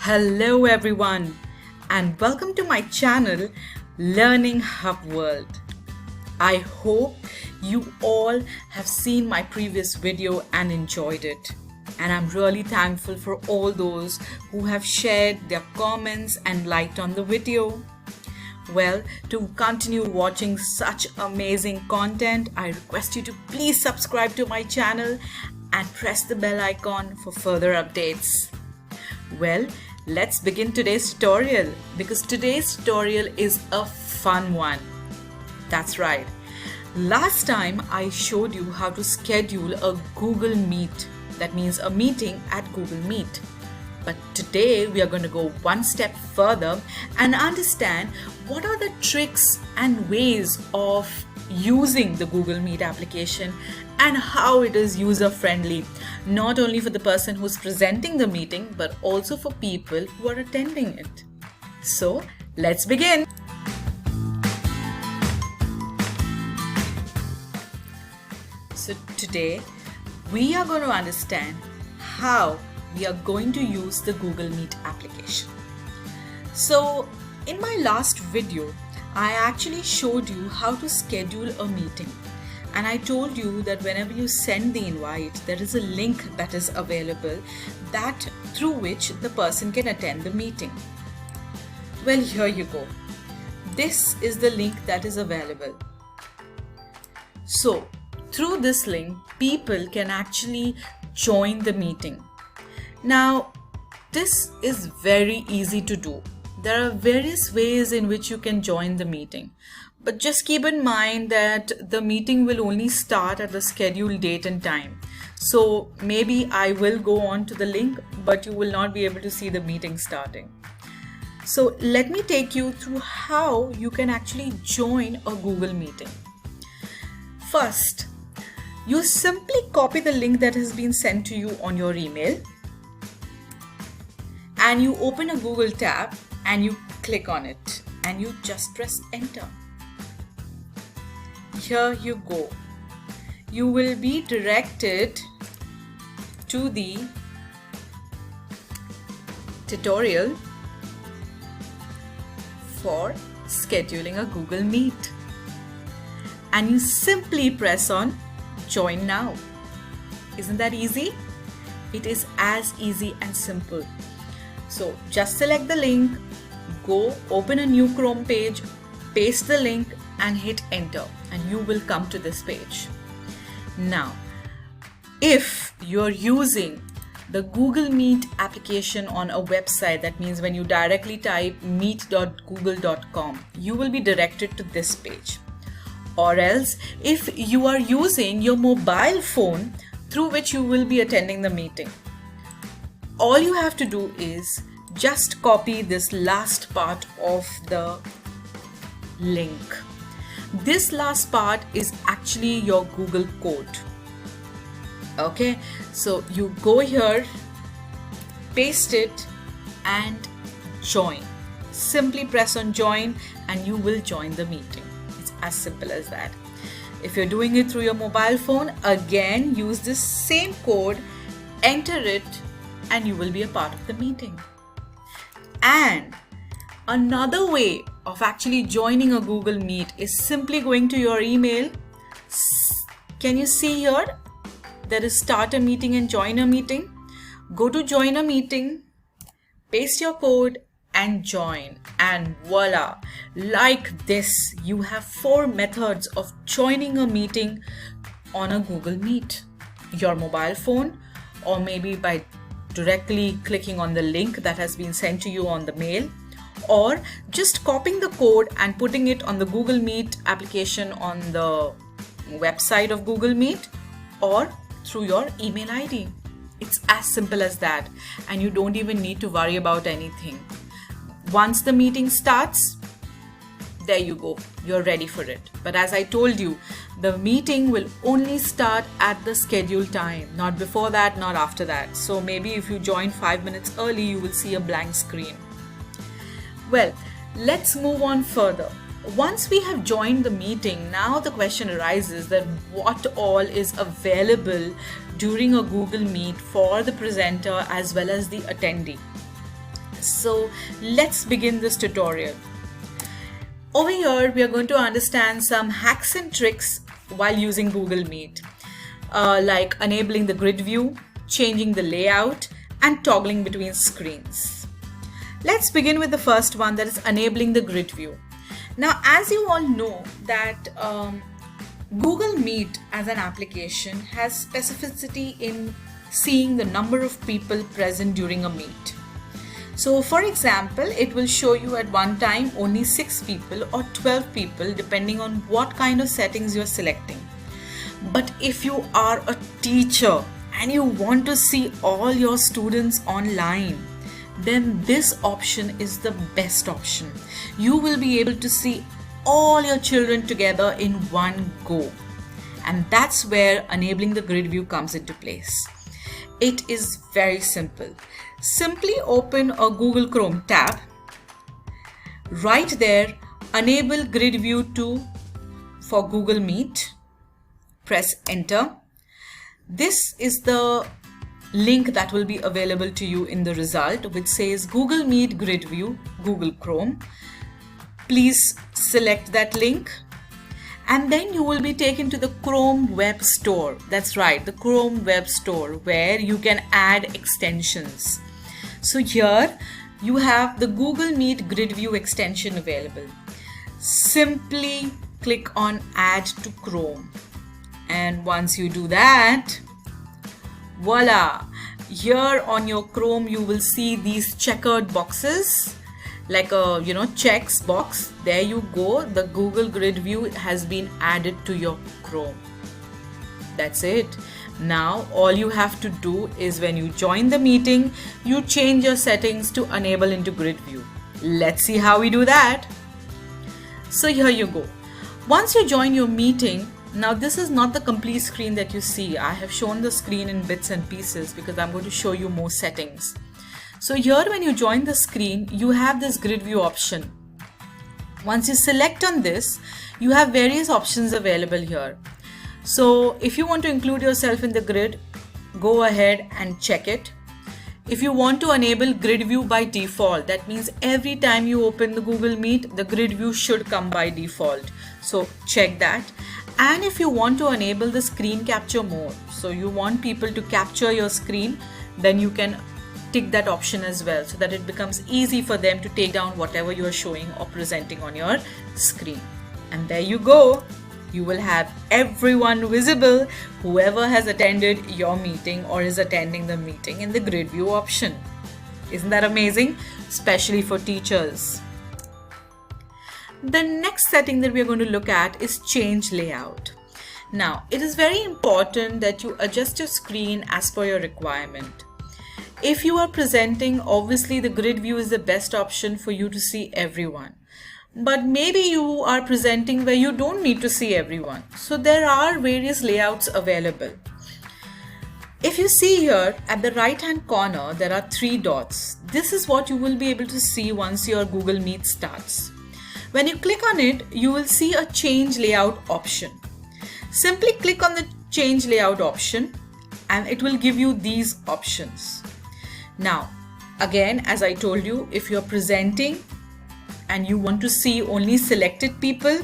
Hello everyone and welcome to my channel Learning Hub World. I hope you all have seen my previous video and enjoyed it. And I'm really thankful for all those who have shared their comments and liked on the video. Well, to continue watching such amazing content, I request you to please subscribe to my channel and press the bell icon for further updates. Well, let's begin today's tutorial because today's tutorial is a fun one. That's right. Last time I showed you how to schedule a Google Meet. That means a meeting at Google Meet. But today we are going to go one step further and understand what are the tricks and ways of using the Google Meet application and how it is user-friendly, not only for the person who's presenting the meeting, but also for people who are attending it. So let's begin. So today we are going to understand how we are going to use the Google Meet application. So in my last video, I actually showed you how to schedule a meeting. And I told you that whenever you send the invite, there is a link that is available through which the person can attend the meeting. Well, here you go. This is the link that is available. So through this link, people can actually join the meeting. Now, this is very easy to do. There are various ways in which you can join the meeting. But just keep in mind that the meeting will only start at the scheduled date and time. So maybe I will go on to the link, but you will not be able to see the meeting starting. So let me take you through how you can actually join a Google meeting. First, you simply copy the link that has been sent to you on your email and you open a Google tab and you click on it and you just press enter. Here you go. You will be directed to the tutorial for scheduling a Google Meet. And you simply press on join now. Isn't that easy? It is as easy and simple. So just select the link, go open a new Chrome page, paste the link and hit enter and you will come to this page. Now, if you're using the Google Meet application on a website, that means when you directly type meet.google.com, you will be directed to this page. Or else, if you are using your mobile phone through which you will be attending the meeting, all you have to do is just copy this last part of the link. This last part is actually your Google code. Okay, so you go here, paste it and join. Simply press on join and you will join the meeting. It's as simple as that. If you're doing it through your mobile phone, again use this same code, enter it and you will be a part of the meeting. And another way of actually joining a Google Meet is simply going to your email. Can you see here? There is start a meeting and join a meeting. Go to join a meeting, paste your code and join, and voila, like this, you have 4 methods of joining a meeting on a Google Meet. Your mobile phone, or maybe by directly clicking on the link that has been sent to you on the mail, or just copying the code and putting it on the Google Meet application on the website of Google Meet, or through your email ID. It's as simple as that, and you don't even need to worry about anything. Once the meeting starts, there you go, you're ready for it. But as I told you, the meeting will only start at the scheduled time, not before that, not after that. So maybe if you join 5 minutes early, you will see a blank screen. Well, let's move on further. Once we have joined the meeting, now the question arises that what all is available during a Google Meet for the presenter as well as the attendee. So let's begin this tutorial. Over here, we are going to understand some hacks and tricks while using Google Meet, like enabling the grid view, changing the layout, and toggling between screens. Let's begin with the first one, that is enabling the grid view. Now, as you all know that Google Meet as an application has specificity in seeing the number of people present during a meet. So for example, it will show you at one time only 6 people or 12 people depending on what kind of settings you're selecting. But if you are a teacher and you want to see all your students online, then this option is the best option. You will be able to see all your children together in one go. And that's where enabling the grid view comes into place. It is very simple. Simply open a Google Chrome tab. Right there, enable grid view for Google Meet. Press enter. This is the link that will be available to you in the result, which says Google Meet grid view, Google Chrome. Please select that link. And then you will be taken to the Chrome Web Store. That's right, the Chrome Web Store, where you can add extensions. So here you have the Google Meet Grid View extension available. Simply click on Add to Chrome. And once you do that, voila! Here on your Chrome you will see these checkered boxes, like a checks box. There you go, the Google Grid View has been added to your Chrome. That's it. Now all you have to do is when you join the meeting, you change your settings to enable into grid view. Let's see how we do that. So here you go. Once you join your meeting, now this is not the complete screen that you see. I have shown the screen in bits and pieces because I'm going to show you more settings. So here when you join the screen, you have this grid view option. Once you select on this, you have various options available here. So if you want to include yourself in the grid, go ahead and check it. If you want to enable grid view by default, that means every time you open the Google Meet, the grid view should come by default. So check that. And if you want to enable the screen capture mode, so you want people to capture your screen, then you can tick that option as well, so that it becomes easy for them to take down whatever you are showing or presenting on your screen. And there you go. You will have everyone visible, whoever has attended your meeting or is attending the meeting, in the grid view option. Isn't that amazing? Especially for teachers. The next setting that we are going to look at is change layout. Now, it is very important that you adjust your screen as per your requirement. If you are presenting, obviously the grid view is the best option for you to see everyone. But maybe you are presenting where you don't need to see everyone. So there are various layouts available. If you see here at the right hand corner, there are 3 dots. This is what you will be able to see once your Google Meet starts. When you click on it, you will see a change layout option. Simply click on the change layout option and it will give you these options. Now, again, as I told you, if you're presenting and you want to see only selected people,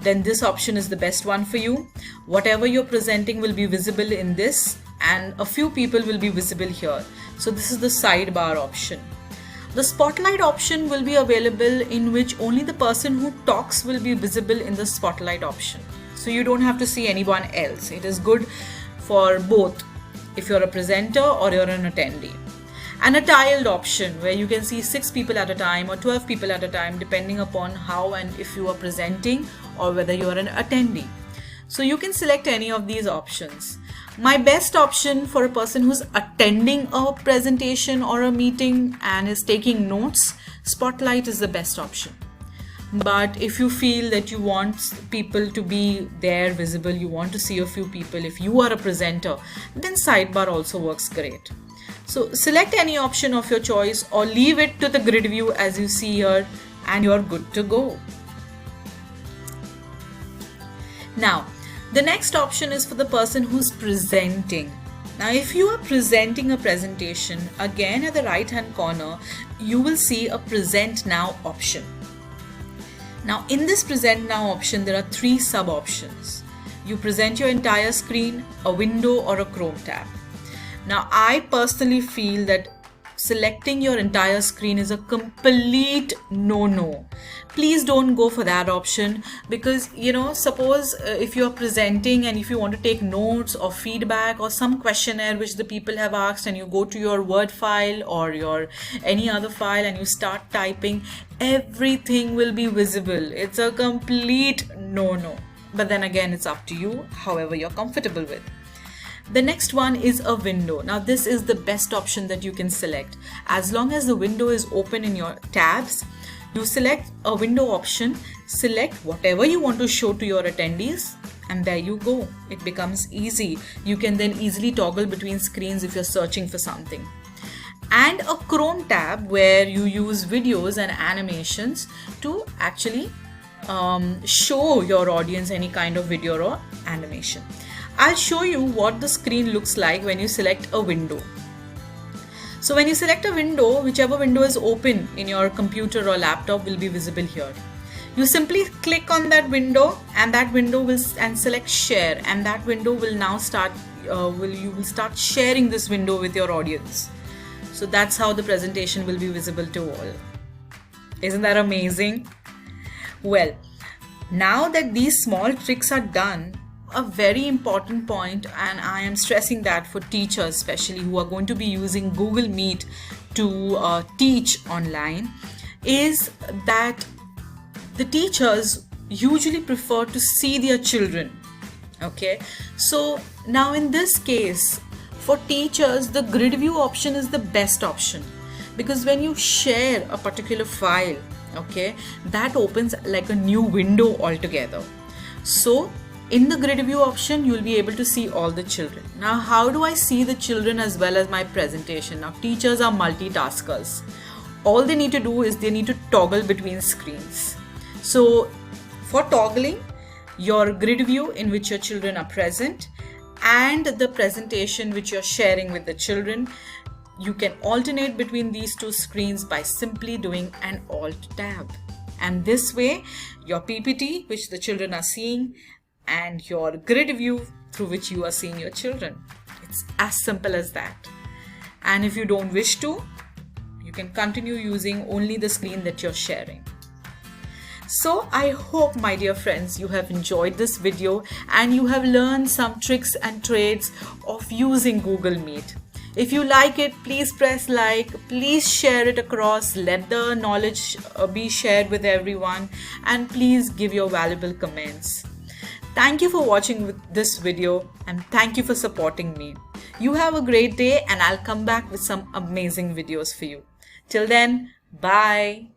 then this option is the best one for you. Whatever you're presenting will be visible in this, and a few people will be visible here. So this is the sidebar option. The spotlight option will be available, in which only the person who talks will be visible in the spotlight option. So you don't have to see anyone else. It is good for both, if you're a presenter or you're an attendee. And a tiled option where you can see 6 people at a time or 12 people at a time, depending upon how and if you are presenting or whether you are an attendee. So you can select any of these options. My best option for a person who's attending a presentation or a meeting and is taking notes, spotlight is the best option. But if you feel that you want people to be there visible, you want to see a few people, if you are a presenter, then sidebar also works great. So select any option of your choice or leave it to the grid view as you see here, and you're good to go. Now, the next option is for the person who's presenting. Now, if you are presenting a presentation, again at the right hand corner, you will see a present now option. Now, in this present now option, there are three sub options. You present your entire screen, a window, or a Chrome tab. Now, I personally feel that selecting your entire screen is a complete no-no. Please don't go for that option, because suppose if you are presenting and if you want to take notes or feedback or some questionnaire which the people have asked, and you go to your Word file or your any other file and you start typing, everything will be visible. It's a complete no-no. But then again, it's up to you, however you're comfortable with. The next one is a window. Now, this is the best option that you can select. As long as the window is open in your tabs, you select a window option, select whatever you want to show to your attendees, and there you go. It becomes easy. You can then easily toggle between screens if you're searching for something. And a Chrome tab where you use videos and animations to actually show your audience any kind of video or animation. I'll show you what the screen looks like when you select a window. So when you select a window, whichever window is open in your computer or laptop will be visible here. You simply click on that window, and that window will select share, and that window will now start you will start sharing this window with your audience. So that's how the presentation will be visible to all. Isn't that amazing? Well, now that these small tricks are done, a very important point, and I am stressing that for teachers especially who are going to be using Google Meet to teach online, is that the teachers usually prefer to see their children. Okay, so now in this case, for teachers, the grid view option is the best option, because when you share a particular file, okay, that opens like a new window altogether. So in the grid view option, you'll be able to see all the children. Now, how do I see the children as well as my presentation? Now, teachers are multitaskers. All they need to do is they need to toggle between screens. So for toggling, your grid view in which your children are present and the presentation which you're sharing with the children, you can alternate between these two screens by simply doing an Alt tab. And this way, your PPT, which the children are seeing, and your grid view through which you are seeing your children. It's as simple as that. And if you don't wish to, you can continue using only the screen that you're sharing. So I hope, my dear friends, you have enjoyed this video and you have learned some tricks and trades of using Google Meet. If you like it, please press like, please share it across, let the knowledge be shared with everyone, and please give your valuable comments. Thank you for watching this video, and thank you for supporting me. You have a great day, and I'll come back with some amazing videos for you. Till then, bye.